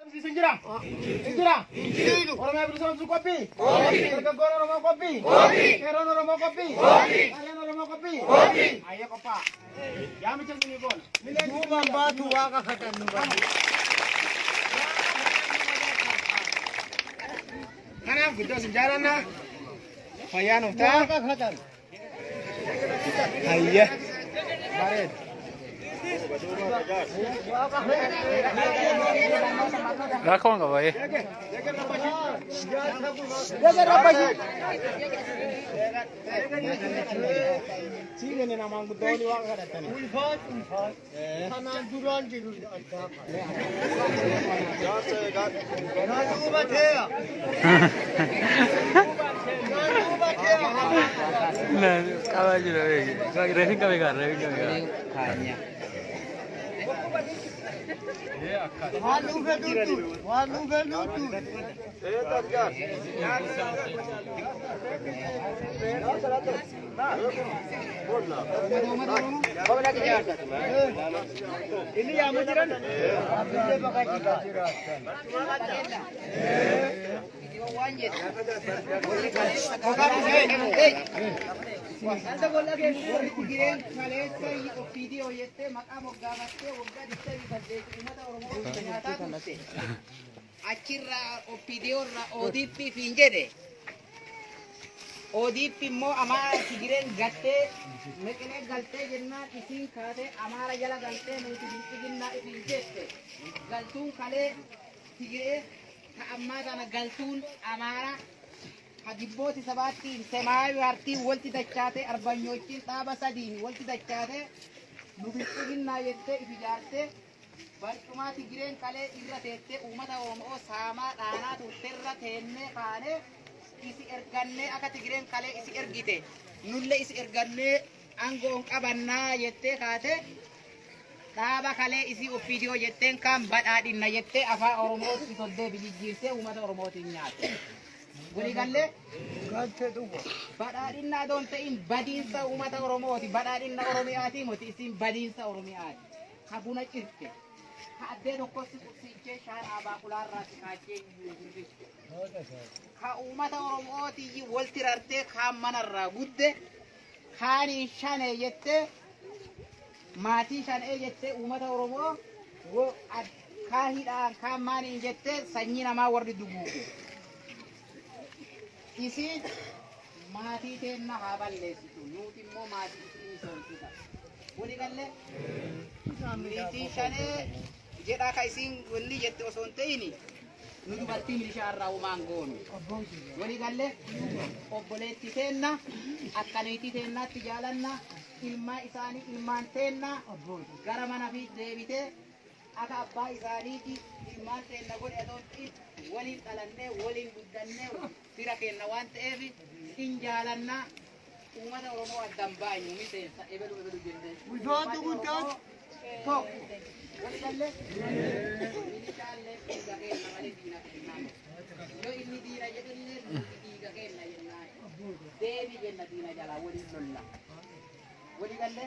Sinjirang, sinjirang. Orang yang berusaha untuk kopi. Terganggu orang mau kopi. Keron orang mau kopi. Kalian orang mau kopi. Ayo kopa. Ya macam ini pun. Dua batu waka katan dua. Mana kita sejarah na. Payan uta. Waka katan. Ayah. Baret. Rakho nggak boy? Jaga apa sih? Sini ni nama aku Tony waka katan. Ulfat. Kanan duran jiru. Nadu batea. Nadu batea. Nah, kawan juga lagi. Reving kami kan, reving kami kan. Walu bedutu. Walu bedutu. Ini yang mujiran. Abis pakai jika. Anda bola ke giren malesa video yette makam ogamatte ogga dittari badde umata oromo nyata tutte achirra video ra odp finjede odp mo ama giren gatte mekene galte jenna isin khade amara jala galte nuti dinna finjette galtun kale tigre amma kana galtun amara Hagibboti sabatti semayu arti walti dachate arbanyochin taba sadini walti dachate nubitinna yette ifijarte barcuma tigren kale irra tette umata oromo sama dana tutterra tenne kane isi erganne aka tigren kale isi ergite nulle isi erganne angon qabanna yette kate taba kale isi video yetten kam badadinna yette afa oromo sodde bijijirte umata oromo tinyate Guli galle Galte duwa. badhaadhinaa doon ta'in badiinsa uummata Oromooti. Badhaadhina Oromiyaati moti isin badiinsa Oromiyaati. Ha buna cirte. Ha addee tokkotti qubsiichee shaan abaa qulaarraatti kaachee guddiste. Ha uummata Oromooti walti rartee kaan manarraa gudde kaanii shanee jettee maatii shanee jettee uummata Oromoo kaan hidhaan kaan maaniin jettee sanyii namaa warri duguugu. Isi maatii teenna haa balleessitu nuti immoo maatii isin misoomsita wali galle militii shanee jedhaa ka isin wanni jette osoo hin ta'ini nu dubartii milishaa irraa uumaan goonu wali galle obboleetti teenna akkaniitii teennaatti jaalanna ilmaa isaanii ilmaan teenna gara mana fi deebitee akka abbaa isaaniiti ilmaan teenna godhe adoontiin waliin dhalannee waliin guddannee fira kenna waan ta'eef in jaalanna uummata Oromoo addan baay'u miseensa ebelu jennee Ulfaatu guddaatu. tokko wali galle milishaallee dhiiga kenna malee diina kennaan yoo inni diina jedhullee dhiiga kenna jennaan deebi jenna diina jalaa waliin lolla wali galle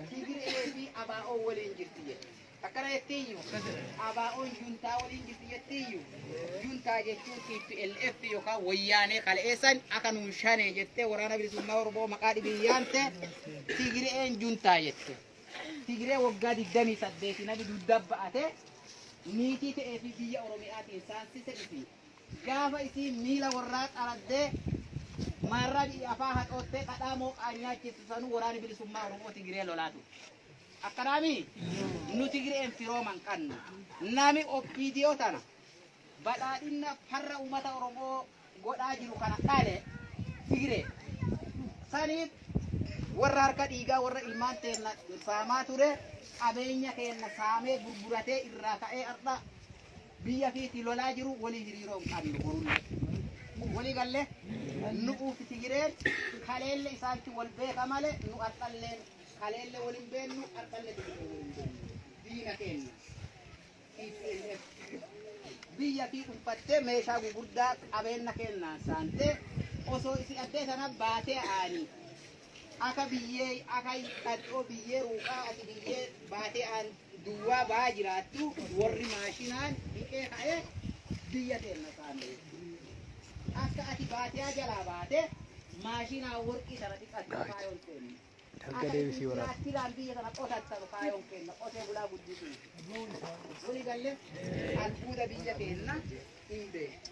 Tigiree fi abaa'oo waliin jirti jedhe akkana jettiiyyu abaa'oon juntaa waliin jirti jettiiyyu juntaa jechuun TPLF yookaan wayyaanee kal'eessan akka nuun shanee jettee waraana bilisummaa Oromoo maqaa dhibiyyaante Tigireen juntaa jette. Tigiree waggaa 28 nabi dudda ba'ate niitii ta'ee fi biyya Oromiyaatiin saansise dhufi gaafa isiin miila warraa xaraddee marra afaa hadhoottee dhadhaa mooqaa nyaachisu sanuu waraana bilisummaa Oromoo Tigiree lolaatu. Akkanami nuti Tigireen firooman qannu nami obbidiyoo tana badhaadhina farra uummata Oromoo godhaa jiru kana dhale Tigiree saniif warra harka dhiigaa warra ilmaan teenna saamaa ture qabeenya keenna saamee gurguratee irraa ka'ee har'a biyya fiiti lolaa jiru walii hiriiroon qabnu boruun walii galle nu uufi Tigireen kaleelle isaanchi wal beeka malee nu har'alleen kaleelle waliin beennu har'allee diina kenna biyya fi dhuunfattee meeshaa gurguddaa qabeenya kennaan saantee osoo isi addee sana baatee aanii akka biyyee akka hidhadhoo biyyee ruuqaa ati biyyee baatee aan duwwaa baa jiraattu warri maashinaan biyya teenna isaanii. Akka ati baatee jalaa baate maashinaa warqii sana dhiqatu kaayoon kenna. Dalga deebisii waraabaa. Akkiidhaan biyya sana qotattanu kaayoon kenna qotee bulaa guddisu. Wali galle albuuda biyya teenna hin beeku.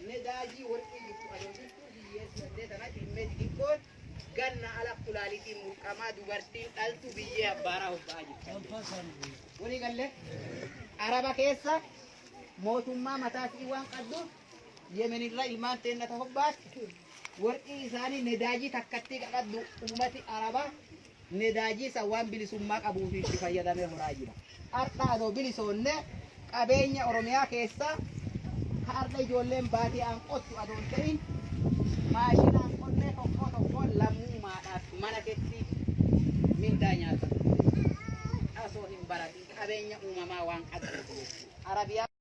Nedaajii warqii jirtu adoonsistu biyyeessi dandee sana dhimmeet xiqqoon ganna ala kulaalitiin mulqamaa dubartiin dhaltu biyyee abbaaraa hobbaa jirti. Wali galle araba keessa mootummaa mataasii waan qabduuf yemenirra ilmaan teennata hobbaatti warqii isaanii nedaajii takkatti qaqaddu ummati araba nedaajii isa waan bilisummaa qabuuf itti fayyadamee horaa jira. Har'a adoo bilisoonne qabeenya Oromiyaa keessa har'a ijoolleen baatee aan qottu adoon ta'in maashinaan qonnee tokko lammummaadhaaf mana keetti mindaa nyaata. Asoo hin baratin qabeenya uumamaa waan qabduuf Arabiyaa